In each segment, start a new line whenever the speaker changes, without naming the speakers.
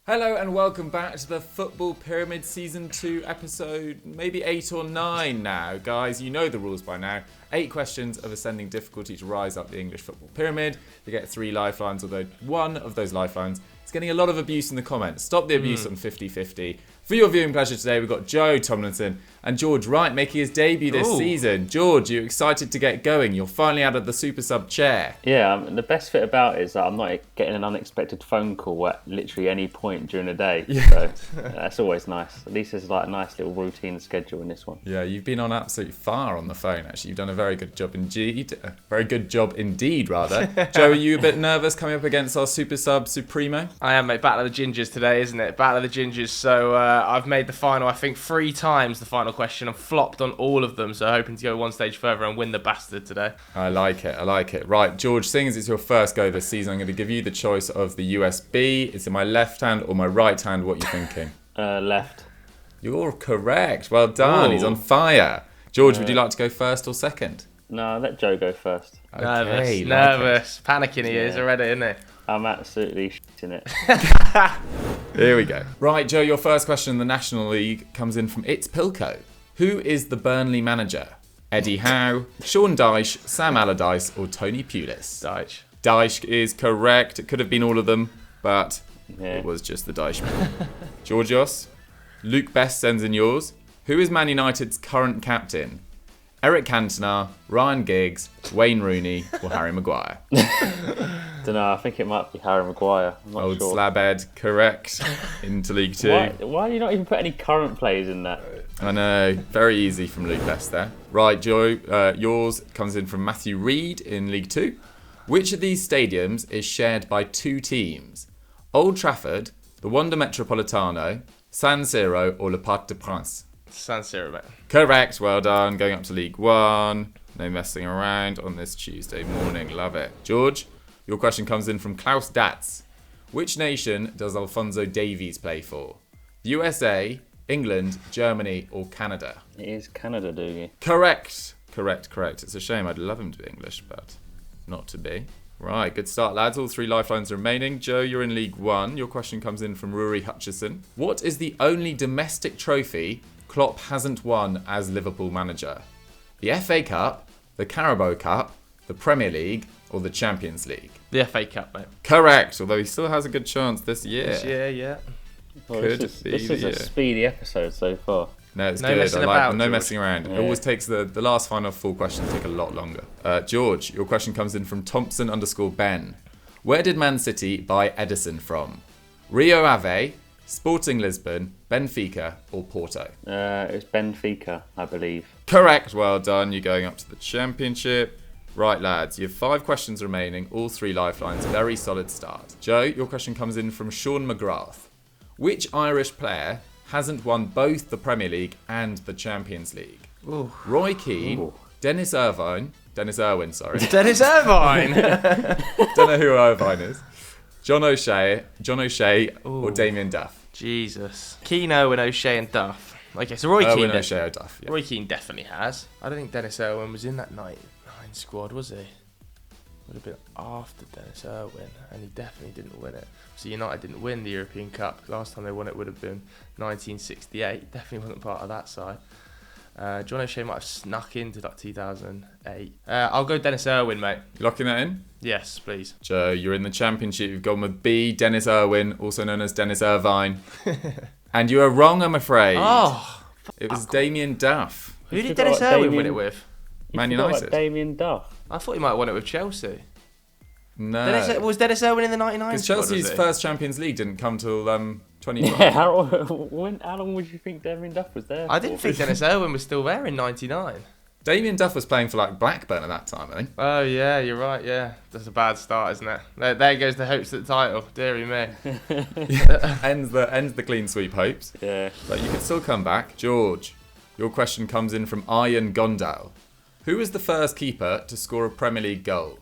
Hello and welcome back to the Football Pyramid Season 2 episode maybe 8 or 9 now. Guys, you know the rules by now. 8 questions of ascending difficulty to rise up the English football pyramid. You get 3 lifelines, although one of those lifelines is getting a lot of abuse in the comments. Stop the abuse on 50-50. For your viewing pleasure today, we've got Joe Thomlinson and George Wright making his debut this season. George, you excited to get going? You're finally out of the supersub chair.
Yeah, the best bit about it is that I'm not getting an unexpected phone call at literally any point during the day. Yeah. So that's always nice. At least there's like a nice little routine schedule in this one.
Yeah, you've been on absolute fire on the phone, actually. You've done a very good job indeed. Very good job indeed, rather. Joe, are you a bit nervous coming up against our supersub Supremo?
I am, mate. Battle of the Gingers today, isn't it? Battle of the Gingers. So I've made the final, I think, 3 times the final question and flopped on all of them. So hoping to go one stage further and win the bastard today.
I like it. Right, George, seeing as it's your first go this season, I'm going to give you the choice of the USB. It's in my left hand or my right hand. What are you thinking?
Left.
You're correct. Well done. Ooh. He's on fire. George, would you like to go first or second?
No, let Joe go first.
Okay,
nervous. Panicking he is already, isn't he?
I'm absolutely shitting it.
Here we go. Right, Joe, your first question in the National League comes in from It's Pilco. Who is the Burnley manager? Eddie Howe, Sean Dyche, Sam Allardyce, or Tony Pulis?
Dyche.
Dyche is correct. It could have been all of them, but it was just the Dyche. Georgios, Luke Best sends in yours. Who is Man United's current captain? Eric Cantona, Ryan Giggs, Wayne Rooney, or Harry Maguire?
Don't know. I think it might be Harry Maguire. I'm not
Old
sure.
Slabhead, correct. Into League 2.
Why do you not even put any current players in that?
I know. Very easy from Luke Best there. Right, Joe, yours comes in from Matthew Reed in League 2. Which of these stadiums is shared by 2 teams? Old Trafford, the Wanda Metropolitano, San Siro, or Le Parc des Princes?
San Siro, mate.
Correct, well done. Going up to League 1. No messing around on this Tuesday morning. Love it. George, your question comes in from Klaus Datz. Which nation does Alphonso Davies play for? USA, England, Germany, or Canada?
It is Canada, do you?
Correct. It's a shame. I'd love him to be English, but not to be. Right, good start, lads. All 3 lifelines remaining. Joe, you're in League 1. Your question comes in from Rory Hutchison. What is the only domestic trophy Klopp hasn't won as Liverpool manager? The FA Cup, the Carabao Cup, the Premier League, or the Champions League?
The FA Cup, mate.
Correct, although he still has a good chance this year.
This year, yeah.
Well, this is a speedy episode so far.
No, it's
no
good.
Messing
I like
about,
no
George.
messing around.
Yeah.
It always takes the last final 4 questions take a lot longer. George, your question comes in from Thompson_Ben. Where did Man City buy Edison from? Rio Ave, Sporting Lisbon, Benfica, or Porto?
It was Benfica, I believe.
Correct. Well done. You're going up to the Championship. Right, lads. You have 5 questions remaining. All 3 lifelines. Very solid start. Joe, your question comes in from Sean McGrath. Which Irish player hasn't won both the Premier League and the Champions League?
Ooh.
Roy Keane, Dennis Irvine. Dennis Don't know who Irvine is. John O'Shea, or Damien Duff?
Jesus. Keane, Owen, O'Shea and Duff. Okay, so Roy Keane.
O'Shea or Duff, yeah.
Roy Keane definitely has. I don't think Dennis Irwin was in that 99 squad, was he? Would have been after Dennis Irwin, and he definitely didn't win it. So United didn't win the European Cup. Last time they won it would have been 1968. Definitely wasn't part of that side. John O'Shea might have snuck into like 2008. I'll go Dennis Irwin, mate.
You locking that in?
Yes, please.
Joe, you're in the Championship. You've gone with B, Dennis Irwin, also known as Dennis Irvine. And you are wrong, I'm afraid.
Oh,
it was Damien Duff.
Who did Dennis Irwin win it with?
Man United.
Damien Duff.
I thought he might have won it with Chelsea.
No.
Was Dennis Irwin in the 99
because
squad?
Chelsea's first Champions League didn't come till 2012.
Yeah, how long would you think Damien Duff was there?
I didn't think Dennis Irwin was still there in 99.
Damien Duff was playing for like Blackburn at that time, I think.
Oh yeah, you're right. Yeah, that's a bad start, isn't it? There goes the hopes at the title. Deary me.
ends the clean sweep hopes.
Yeah.
But you can still come back. George, your question comes in from Ian Gondal. Who was the first keeper to score a Premier League goal?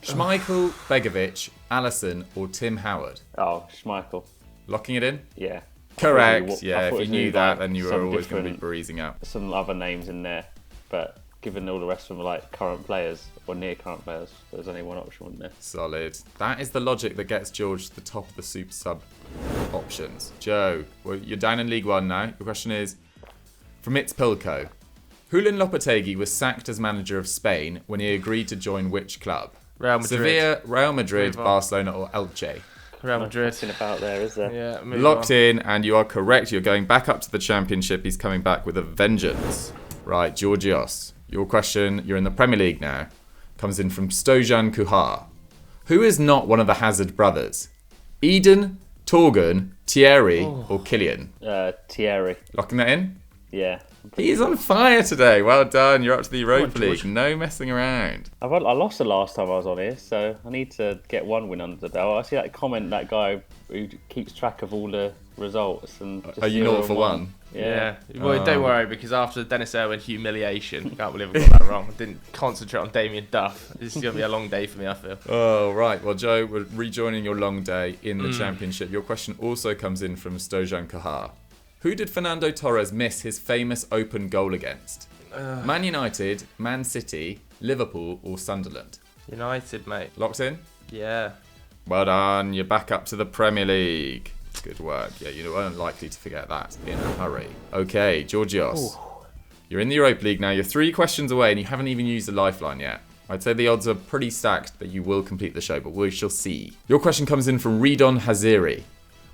Schmeichel, Begovic, Alisson, or Tim Howard?
Oh, Schmeichel.
Locking it in?
Yeah.
Correct. Yeah, if you knew that, then you were always going to be breezing up.
Some other names in there, but given all the rest of them are like current players or near current players. There's only one option, wasn't there?
Solid. That is the logic that gets George to the top of the super sub options. Joe, well, you're down in League One now. Your question is, from It's Pilco, Julian Lopetegui was sacked as manager of Spain when he agreed to join which club?
Real Madrid.
Sevilla, Real Madrid, Barcelona or Elche?
Real Madrid.
Nothing about there, is there?
Yeah,
Locked in, and you are correct. You're going back up to the Championship. He's coming back with a vengeance. Right, Georgios. Your question, you're in the Premier League now, comes in from Stojan Kuhar. Who is not one of the Hazard brothers? Eden, Torgan, Thierry or Killian?
Thierry.
Locking that in?
Yeah.
He's on fire today. Well done. You're up to the Europa League. No messing around.
I lost the last time I was on here, so I need to get one win under the belt. I see that comment, that guy who keeps track of all the results. And just
Are you 0 for 1?
Yeah.
Well, don't worry, because after the Dennis Irwin humiliation, can't believe I got that wrong. I didn't concentrate on Damien Duff. This is going to be a long day for me, I feel.
Oh, right. Well, Joe, we're rejoining your long day in the Championship. Your question also comes in from Stojan Kahar. Who did Fernando Torres miss his famous open goal against? Man United, Man City, Liverpool or Sunderland?
United, mate.
Locked in?
Yeah.
Well done. You're back up to the Premier League. Good work. Yeah, you weren't likely to forget that in a hurry. Okay, Georgios. You're in the Europa League now. You're 3 questions away and you haven't even used a lifeline yet. I'd say the odds are pretty stacked that you will complete the show, but we shall see. Your question comes in from Redon Haziri.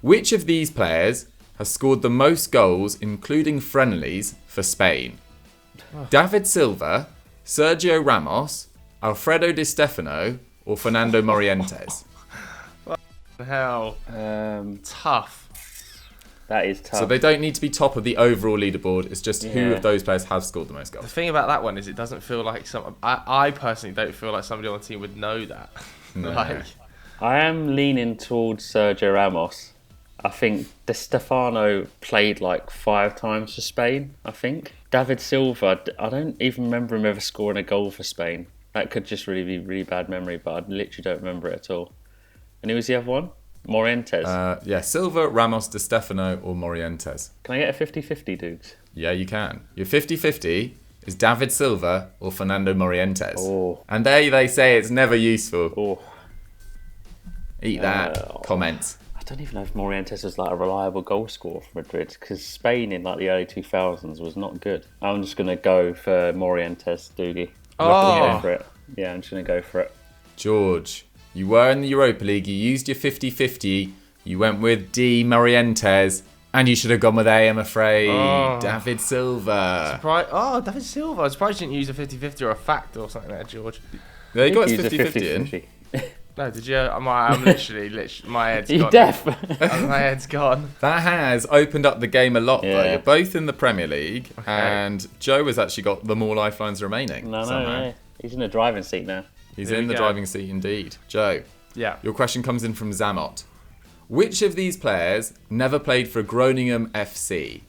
Which of these players has scored the most goals, including friendlies, for Spain? David Silva, Sergio Ramos, Alfredo Di Stefano, or Fernando Morientes?
Hell. Tough.
That is tough.
So they don't need to be top of the overall leaderboard. It's just who
Yeah.
of those players have scored the most
The
goals.
thing about that one is it doesn't feel like I personally don't feel like somebody on the team would know that.
No.
I am leaning towards Sergio Ramos. I think Di Stefano played like 5 times for Spain, I think. David Silva, I don't even remember him ever scoring a goal for Spain. That could just really be really bad memory, but I literally don't remember it at all. And who was the other one? Morientes.
Yeah, Silva, Ramos, Di Stefano, or Morientes.
Can I get a 50-50, dudes?
Yeah, you can. Your 50-50 is David Silva or Fernando Morientes.
Oh.
And there they say it's never useful.
Oh.
Eat that. Comment.
I don't even know if Morientes was like a reliable goal scorer for Madrid, because Spain in like the early 2000s was not good. I'm just going to go for Morientes, Doogie. Go for it. Yeah, I'm just going to go for it.
George, you were in the Europa League. You used your 50-50. You went with D. Morientes. And you should have gone with A, I'm afraid. David Silva.
David Silva. I'm surprised you didn't use a 50-50 or a fact or something there, George.
There you go, it's
Use a
50-50 in.
No, did you? I'm literally, my head's
You
gone.
deaf?
My head's gone.
That has opened up the game a lot, though.
Yeah.
You're both in the Premier League, and Joe has actually got the more lifelines remaining.
No. He's in the driving seat now.
He's
Here
in
we
the
go.
driving seat indeed. Joe,
Yeah.
your question comes in from Zamot. Which of these players never played for Groningen FC?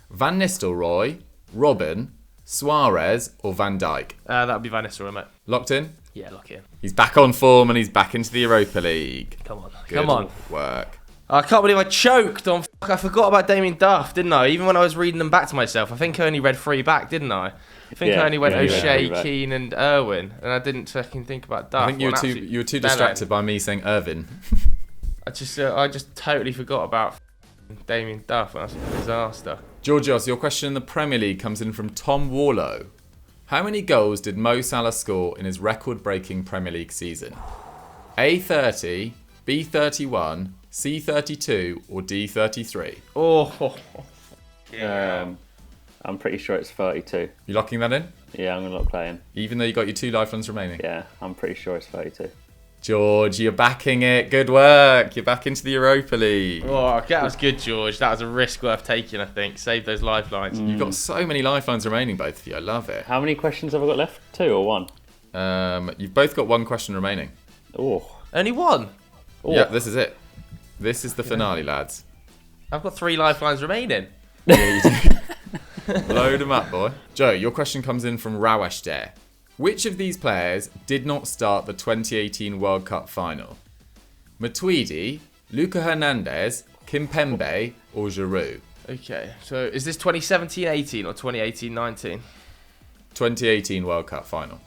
Van Nistelrooy, Robin, Suarez, or Van Dijk?
That would be Van Nistelrooy, mate.
Locked in?
Yeah, lock in.
He's back on form and he's back into the Europa League.
Come on.
Good
Come on.
work.
I can't believe I choked on. I forgot about Damien Duff, didn't I? Even when I was reading them back to myself, I think I only read 3 back, didn't I? I think I only went
you read
O'Shea,
3 back.
Keane, and Irwin, and I didn't fucking think about Duff.
I think you were too distracted by me saying Irvin.
I just totally forgot about Damien Duff, and that's a disaster.
Georgios, your question in the Premier League comes in from Tom Warlow. How many goals did Mo Salah score in his record-breaking Premier League season? A 30, B 31, C 32, or D 33?
I'm pretty sure it's 32.
You locking that in?
Yeah, I'm going to lock that in.
Even though you got your 2 lifelines remaining?
Yeah, I'm pretty sure it's 32.
George, you're backing it. Good work. You're back into the Europa League.
Oh, that was good, George. That was a risk worth taking, I think. Save those lifelines.
You've got so many lifelines remaining, both of you. I love it.
How many questions have I got left? 2 or 1?
You've both got 1 question remaining.
Oh.
Only 1.
Yeah, this is it. This is the finale, lads.
I've got 3 lifelines remaining.
Yeah, you do. Load them up, boy. Joe, your question comes in from Rawesh Dare. Which of these players did not start the 2018 World Cup final? Matuidi, Luca Hernandez, Kimpembe, or Giroud?
Okay, so is this 2017-18 or 2018-19?
2018 World Cup final.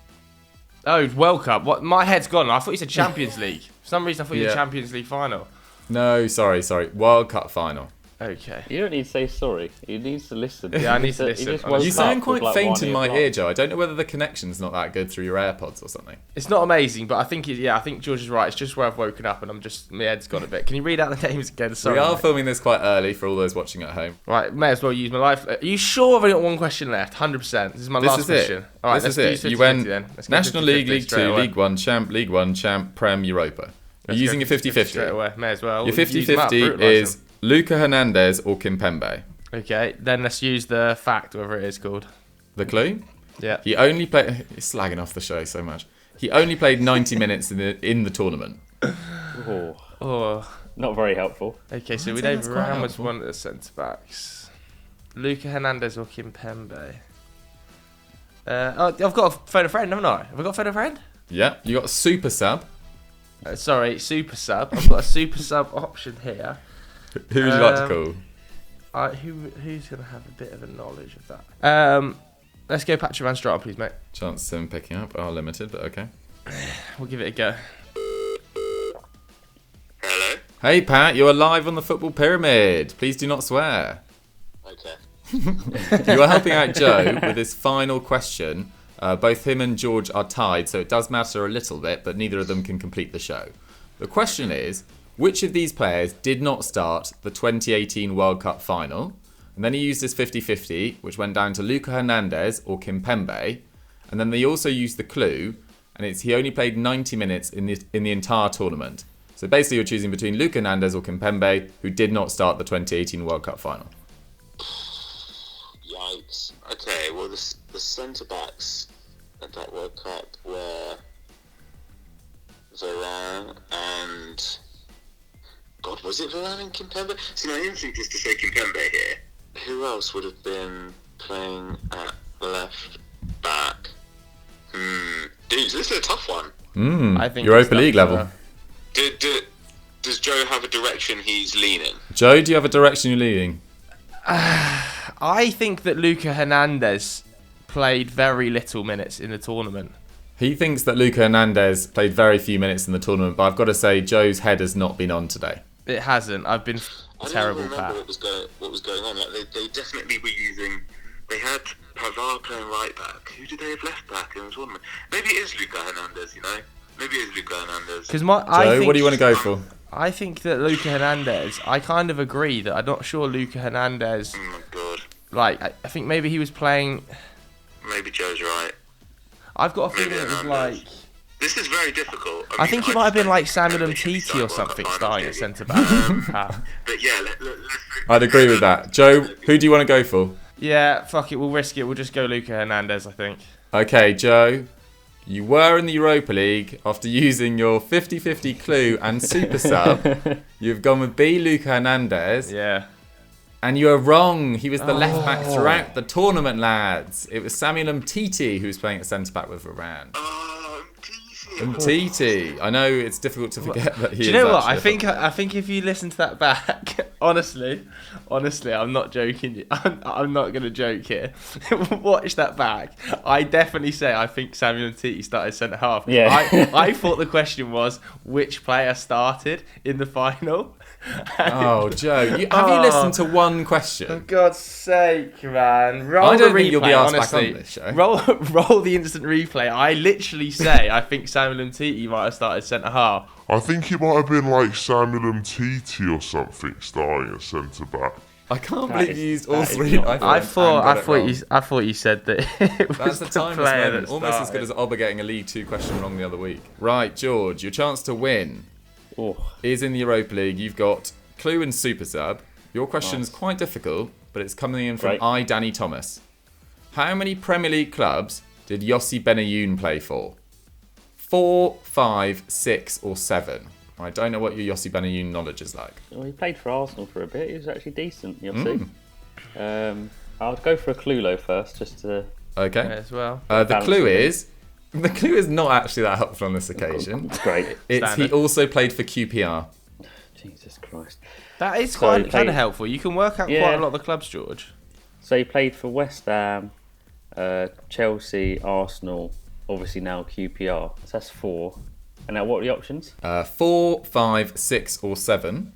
Oh, World Cup. What? My head's gone. I thought you said Champions League. For some reason, I thought you said Champions League final.
No, sorry. World Cup final.
Okay.
You don't need to say sorry. You need to listen.
Yeah, I need to listen.
You sound quite faint in my ear, Joe. I don't know whether the connection's not that good through your AirPods or something.
It's not amazing, but I think I think George is right. It's just where I've woken up and my head's gone a bit. Can you read out the names again? Sorry.
We are filming this quite early for all those watching at home.
Right, may as well use my life. Are you sure I've only got one question left? 100%. This is my last question. All right,
this is it. You went National League, League 2, League 1 champ, Prem, Europa. You're using your 50-50.
Straight away. May as well.
Your 50-50 is Luca Hernandez or Kimpembe.
Okay, then let's use the fact, whatever it is called.
The clue?
Yeah.
He only played... He's slagging off the show so much. He only played 90 minutes in the tournament.
Oh.
Not very helpful.
Okay, so we know Ramos one of the centre-backs. Luca Hernandez or Kimpembe. I've got a phone a friend, haven't I? Have I got a phone a friend?
Yeah, you got super sub.
Sorry, super sub. I've got a super sub option here.
Who would you like to call?
Who's going to have a bit of a knowledge of that? Let's go Patrick Van Straten, please, mate.
Chances of him picking up are limited, but okay.
We'll give it a go.
Hello?
Hey, Pat, you are live on the Football Pyramid. Please do not swear.
Okay.
You are helping out Joe with his final question. Both him and George are tied, so it does matter a little bit, but neither of them can complete the show. The question is, which of these players did not start the 2018 World Cup final? And then he used his 50-50, which went down to Luca Hernandez or Kimpembe. And then they also used the clue, and it's he only played 90 minutes in the entire tournament. So basically you're choosing between Luca Hernandez or Kimpembe, who did not start the 2018 World Cup final.
Yikes. Okay, well, the centre-backs at that World Cup were Varane and... God, was it Varane and Kimpembe? See, my instinct is to say Kimpembe here. Who else would have been playing at left back? Dude, this is a tough one.
I think Europa League level.
Does Joe have a direction he's leaning?
Joe, do you have a direction you're leaning?
I think that Luca Hernandez played very little minutes in the tournament.
He thinks that Luca Hernandez played very few minutes in the tournament, but I've got to say Joe's head has not been on today.
It hasn't. I've been terrible,
Pat. I don't remember what was going on. Like they definitely were using... They had Pavard playing right back. Who did they have left back in the tournament? Maybe it is Luca Hernandez, you know? Maybe it is Luca Hernandez.
Joe, what do you want to go for?
I think that Luca Hernandez... I kind of agree that I'm not sure Luca Hernandez...
Oh, my God.
Like, I think maybe he was playing...
Maybe Joe's right.
I've got a feeling it was like...
This is very difficult.
I think it might have been like Samuel Umtiti or something starting at centre-back.
But yeah, let's...
I'd agree with that. Joe, who do you want to go for?
Yeah, fuck it, we'll risk it. We'll just go Luca Hernandez, I think.
Okay, Joe, you were in the Europa League after using your 50-50 clue and super sub. You've gone with B, Luca Hernandez.
Yeah.
And you are wrong. He was the left back throughout the tournament, lads. It was Samuel Umtiti who was playing at centre back with Varane. Umtiti. I know it's difficult to forget that he is.
Do you know what? I think if you listen to that back, honestly, I'm not joking. I'm not going to joke here. Watch that back. I definitely say I think Samuel Umtiti started centre half.
Yeah.
I thought the question was which player started in the final.
Oh, Joe, have you listened to one question?
For God's sake, man.
I don't think you'll be asked back on this show.
Roll the instant replay. I literally say I think Samuel Umtiti might have started centre half.
I think it might have been like Samuel Umtiti or something starting at centre back.
I can't believe you used all three.
I thought you said that.
That's the timeless moment. Almost as good as Oba getting a League 2 question wrong the other week. Right, George, your chance to win is in the Europa League. You've got clue and super sub. Your question's quite difficult, but it's coming in from Danny Thomas. How many Premier League clubs did Yossi Benayoun play for? 4, 5, 6 or 7? I don't know what your Yossi Benayoun knowledge is like.
Well, he played for Arsenal for a bit. He was actually decent, Yossi. I'll go for a Clulo first, just to...
Okay.
As well.
The clue is not actually that helpful on this occasion.
Great.
He also played for QPR.
Jesus Christ.
That is kind of helpful. You can work out quite a lot of the clubs, George.
So he played for West Ham, Chelsea, Arsenal, obviously now QPR. So that's 4. And now what are the options?
4, 5, 6, or 7.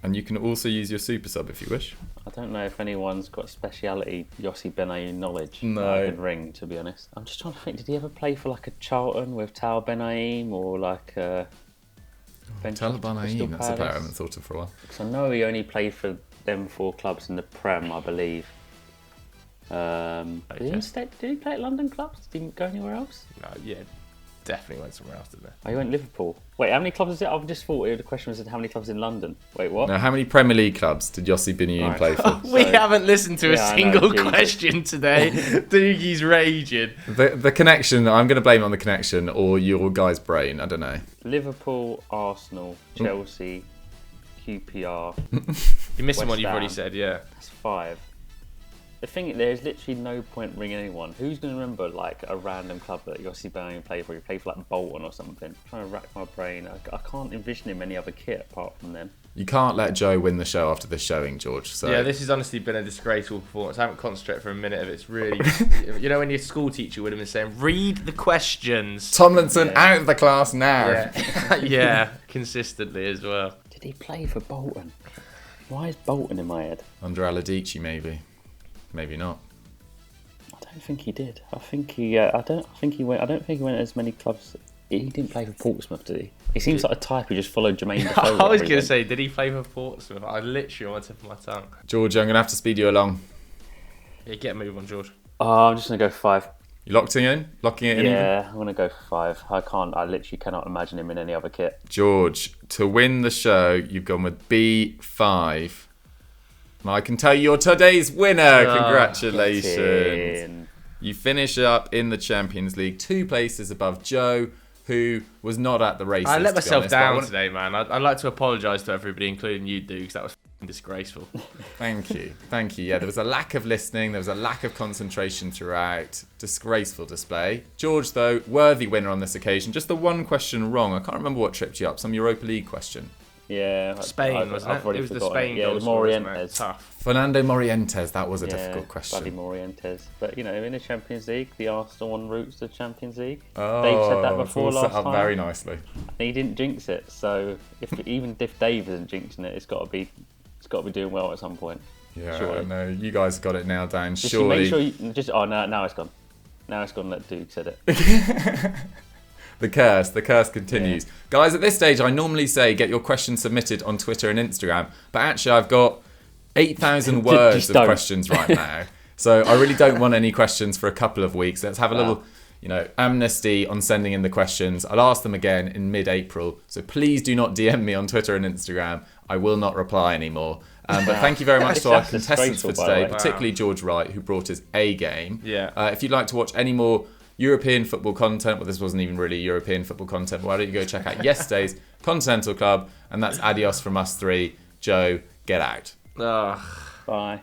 And you can also use your super sub if you wish.
I don't know if anyone's got speciality Yossi Benayoun knowledge
No.
that I could ring, to be honest. I'm just trying to think, did he ever play for like a Charlton with Tal Benaim or like a...
Taliban, that's a player I haven't thought of for a while.
Because I know he only played for them 4 clubs in the Prem, I believe. Did he play at London clubs? Did he go anywhere else?
No, yeah, definitely went somewhere else, didn't they?
Oh, he went Liverpool. Wait, how many clubs is it? I've just thought the question was how many clubs in London. Wait, what?
Now, how many Premier League clubs did Yossi Benayoun play for?
We haven't listened to a
Yeah, I know,
single
Jesus.
question today. Doogie's raging.
The connection, I'm going to blame it on the connection or your guy's brain. I don't know.
Liverpool, Arsenal, Chelsea, QPR.
You're missing
West
one you've already
Ham.
said, yeah.
That's 5. The thing, there's literally no point ringing anyone. Who's going to remember like a random club that Yossi Benayoun played for? He played for like Bolton or something. I'm trying to rack my brain. I can't envision him any other kit apart from them.
You can't let Joe win the show after this showing, George. So
Yeah, this has honestly been a disgraceful performance. I haven't concentrated for a minute of it. It's really... you know when your school teacher would have been saying, read the questions.
Tomlinson out of the class now.
Yeah, yeah, consistently as well.
Did he play for Bolton? Why is Bolton in my head?
Under Aladici, maybe. Maybe not.
I don't think he did. I think he. I don't think he went as many clubs. He didn't play for Portsmouth, did he? He seems like a type who just followed Jermaine Defoe.
I was going to say, did he play for Portsmouth? I literally on the tip of my tongue.
George, I'm going to have to speed you along.
Yeah, get a move on, George.
Oh, I'm just going to go 5.
You locked it in? Locking it in?
Yeah, I'm going to go for 5. I literally cannot imagine him in any other kit.
George, to win the show, you've gone with B5. And I can tell you you're today's winner. Congratulations.
In.
You finish up in the Champions League, 2 places above Joe, who was not at the races.
I let
to be
myself
honest, but I
down
wanna-
today, man. I'd like to apologise to everybody, including you, Dukes. That was f***ing disgraceful.
Thank you. Thank you. Yeah, there was a lack of listening. There was a lack of concentration throughout. Disgraceful display. George, though, worthy winner on this occasion. Just the one question wrong. I can't remember what tripped you up. Some Europa League question.
Yeah,
Spain, wasn't it?
already
It was the
forgotten
Spain
Yeah,
goal
the
scorer, wasn't it?
Morientes.
Tough.
Fernando Morientes. That was a
Yeah,
difficult question.
Bloody Morientes. But, you know, in the Champions League, the Arsenal en route to the Champions League.
Oh,
Dave said that
it's
before
all set
last
up
time.
very nicely.
And he didn't jinx it. So even if Dave isn't jinxing it, it's got to be doing well at some point.
Yeah,
Surely.
no, you guys got it nailed down.
Just
Surely.
make sure you just. Oh, now it's gone. Now it's gone. That Duke said it.
The curse continues. Guys, at this stage, I normally say get your questions submitted on Twitter and Instagram, but actually I've got 8,000 words
Just
of
don't.
questions right now. So I really don't want any questions for a couple of weeks. Let's have a little, amnesty on sending in the questions. I'll ask them again in mid-April. So please do not DM me on Twitter and Instagram. I will not reply anymore. But thank you very much to our
That's
contestants for
disgraceful, by the
today,
way.
particularly George Wright, who brought his A game.
Yeah.
If you'd like to watch any more European football content, well, this wasn't even really European football content, why don't you go check out yesterday's Continental Club, and that's adios from us 3. Joe, get out.
Ugh.
Bye.